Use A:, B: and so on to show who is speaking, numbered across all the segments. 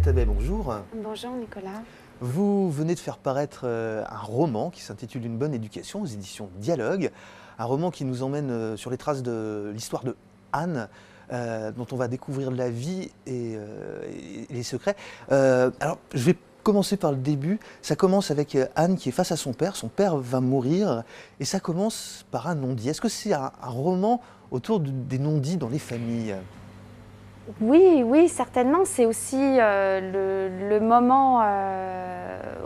A: Tabet, bonjour.
B: Bonjour Nicolas.
A: Vous venez de faire paraître un roman qui s'intitule Une bonne éducation aux éditions Dialogue. Un roman qui nous emmène sur les traces de l'histoire de Anne, dont on va découvrir la vie et les secrets. Alors, je vais commencer par le début. Ça commence avec Anne qui est face à son père. Son père va mourir et ça commence par un non-dit. Est-ce que c'est un roman autour des non-dits dans les familles ?
B: Oui, certainement. C'est aussi le moment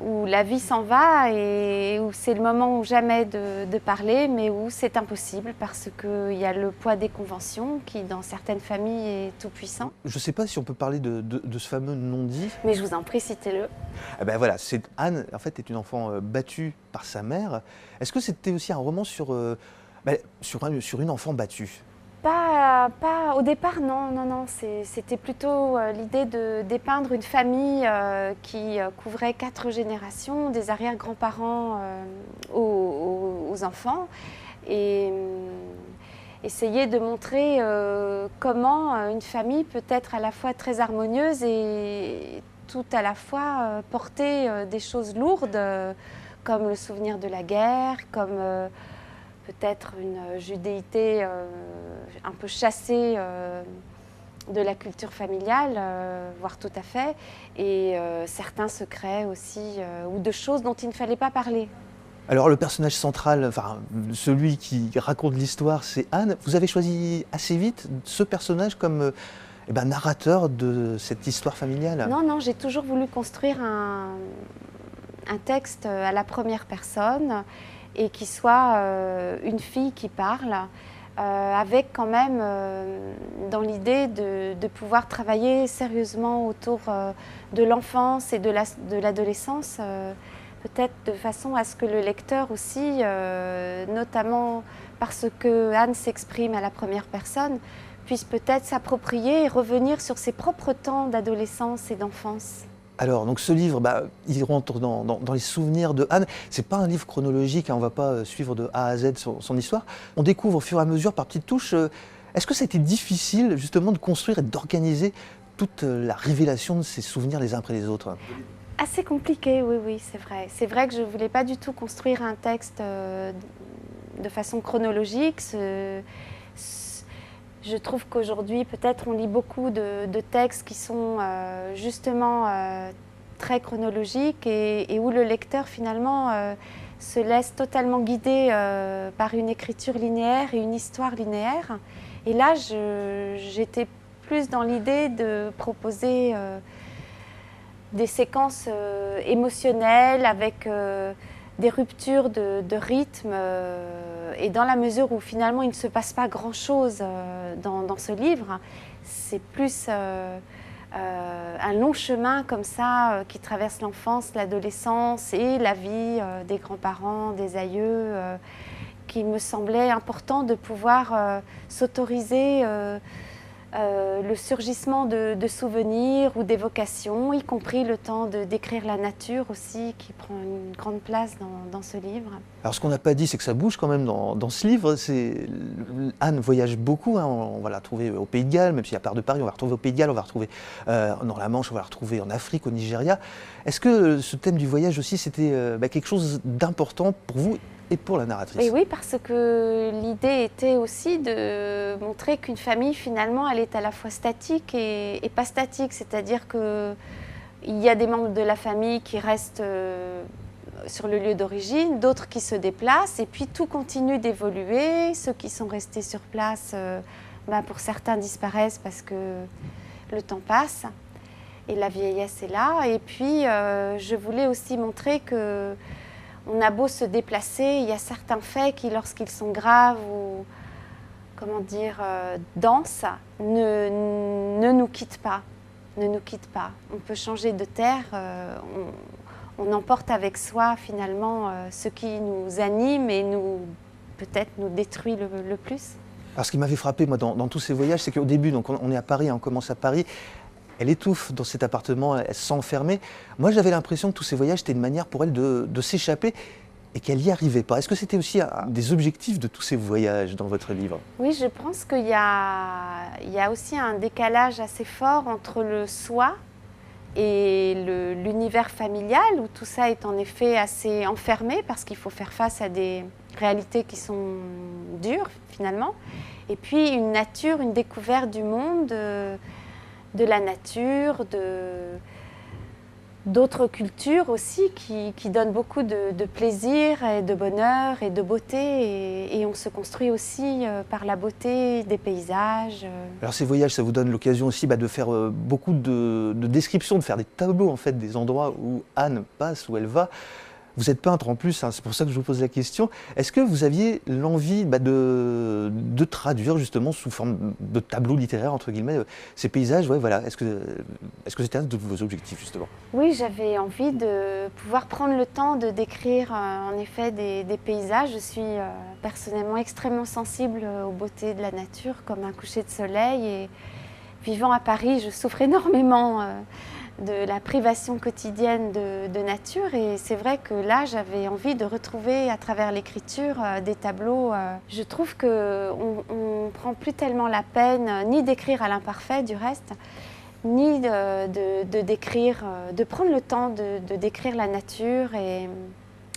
B: où la vie s'en va et où c'est le moment où jamais de parler, mais où c'est impossible parce qu'il y a le poids des conventions qui, dans certaines familles, est tout puissant.
A: Je ne sais pas si on peut parler de ce fameux non-dit.
B: Mais je vous en prie, citez-le.
A: Eh ben voilà, Anne, en fait, est une enfant battue par sa mère. Est-ce que c'était aussi un roman sur une enfant battue ?
B: Pas au départ, non. C'était plutôt l'idée de dépeindre une famille qui couvrait 4 générations, des arrière-grands-parents aux enfants, et essayer de montrer comment une famille peut être à la fois très harmonieuse et tout à la fois porter des choses lourdes, comme le souvenir de la guerre, comme peut-être une judéité un peu chassée de la culture familiale, voire tout à fait, et certains secrets aussi, ou de choses dont il ne fallait pas parler.
A: Alors le personnage central, enfin celui qui raconte l'histoire, c'est Anne. Vous avez choisi assez vite ce personnage comme narrateur de cette histoire familiale ?
B: Non, j'ai toujours voulu construire un texte à la première personne et qui soit une fille qui parle, avec quand même dans l'idée de pouvoir travailler sérieusement autour de l'enfance et de l'adolescence, peut-être de façon à ce que le lecteur aussi, notamment parce que Anne s'exprime à la première personne, puisse peut-être s'approprier et revenir sur ses propres temps d'adolescence et d'enfance.
A: Alors, donc ce livre, il rentre dans les souvenirs de Anne. C'est pas un livre chronologique, hein, on ne va pas suivre de A à Z son histoire. On découvre au fur et à mesure, par petites touches. Est-ce que ça a été difficile, justement, de construire et d'organiser toute la révélation de ces souvenirs les uns après les autres ?
B: Assez compliqué, oui, c'est vrai. C'est vrai que je ne voulais pas du tout construire un texte de façon chronologique. Je trouve qu'aujourd'hui, peut-être, on lit beaucoup de textes qui sont justement très chronologiques et où le lecteur, finalement, se laisse totalement guider par une écriture linéaire et une histoire linéaire. Et là, j'étais plus dans l'idée de proposer des séquences émotionnelles avec des ruptures de rythme et dans la mesure où finalement il ne se passe pas grand-chose dans ce livre, c'est plus un long chemin comme ça qui traverse l'enfance, l'adolescence et la vie des grands-parents, des aïeux, qui me semblait important de pouvoir s'autoriser le surgissement de souvenirs ou d'évocations, y compris le temps de décrire la nature aussi, qui prend une grande place dans ce livre.
A: Alors ce qu'on n'a pas dit, c'est que ça bouge quand même dans ce livre. Anne voyage beaucoup, hein. On va la retrouver au Pays de Galles, même si à part de Paris, on va la retrouver au Pays de Galles, on va la retrouver dans la Manche, on va la retrouver en Afrique, au Nigeria. Est-ce que ce thème du voyage aussi, c'était quelque chose d'important pour vous et pour la narratrice?
B: Et oui, parce que l'idée était aussi de montrer qu'une famille, finalement, elle est à la fois statique et pas statique. C'est-à-dire qu'il y a des membres de la famille qui restent sur le lieu d'origine, d'autres qui se déplacent, et puis tout continue d'évoluer. Ceux qui sont restés sur place, pour certains disparaissent parce que le temps passe et la vieillesse est là. Et puis, je voulais aussi montrer que on a beau se déplacer, il y a certains faits qui, lorsqu'ils sont graves ou, denses, ne nous quittent pas. Ne nous quittent pas. On peut changer de terre, on emporte avec soi finalement ce qui nous anime et peut-être nous détruit le plus.
A: Alors ce qui m'avait frappé moi dans tous ces voyages, c'est qu'au début, donc on est à Paris, on commence à Paris. Elle étouffe dans cet appartement, elle se sent enfermée. Moi, j'avais l'impression que tous ces voyages, c'était une manière pour elle de s'échapper et qu'elle n'y arrivait pas. Est-ce que c'était aussi un des objectifs de tous ces voyages dans votre livre ?
B: Oui, je pense qu'il y a aussi un décalage assez fort entre le soi Et l'univers familial, où tout ça est en effet assez enfermé, parce qu'il faut faire face à des réalités qui sont dures, finalement. Et puis une nature, une découverte du monde, de la nature, d'autres cultures aussi, qui donnent beaucoup de plaisir et de bonheur et de beauté. Et on se construit aussi par la beauté des paysages.
A: Alors ces voyages, ça vous donne l'occasion aussi de faire beaucoup de descriptions, de faire des tableaux en fait des endroits où Anne passe, où elle va. Vous êtes peintre en plus, hein, c'est pour ça que je vous pose la question. Est-ce que vous aviez l'envie de traduire justement sous forme de tableaux littéraires, entre guillemets, ces paysages? Ouais, voilà. Est-ce que c'était un de vos objectifs justement?
B: Oui, j'avais envie de pouvoir prendre le temps de décrire en effet des paysages. Je suis personnellement extrêmement sensible aux beautés de la nature, comme un coucher de soleil. Et vivant à Paris, je souffre énormément de la privation quotidienne de nature, et c'est vrai que là j'avais envie de retrouver à travers l'écriture des tableaux. Je trouve qu'on ne prend plus tellement la peine ni d'écrire à l'imparfait du reste, ni de décrire, de prendre le temps de décrire la nature et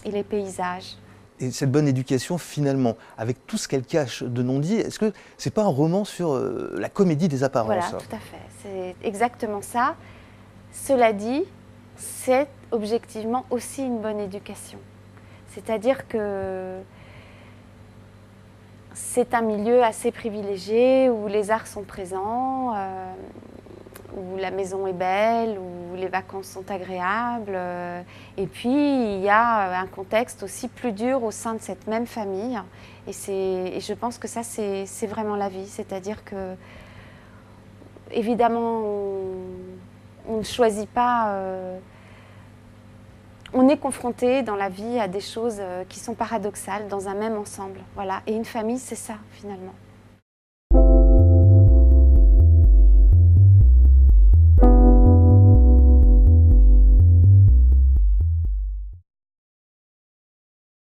B: les paysages.
A: Et cette bonne éducation, finalement, avec tout ce qu'elle cache de non-dit, est-ce que c'est pas un roman sur la comédie des apparences?
B: Voilà, tout à fait, c'est exactement ça. Cela dit, c'est objectivement aussi une bonne éducation. C'est-à-dire que c'est un milieu assez privilégié où les arts sont présents, où la maison est belle, où les vacances sont agréables. Et puis, il y a un contexte aussi plus dur au sein de cette même famille. Et je pense que ça, c'est vraiment la vie. C'est-à-dire que, évidemment, on ne choisit pas, on est confronté dans la vie à des choses qui sont paradoxales dans un même ensemble. Voilà. Et une famille, c'est ça, finalement.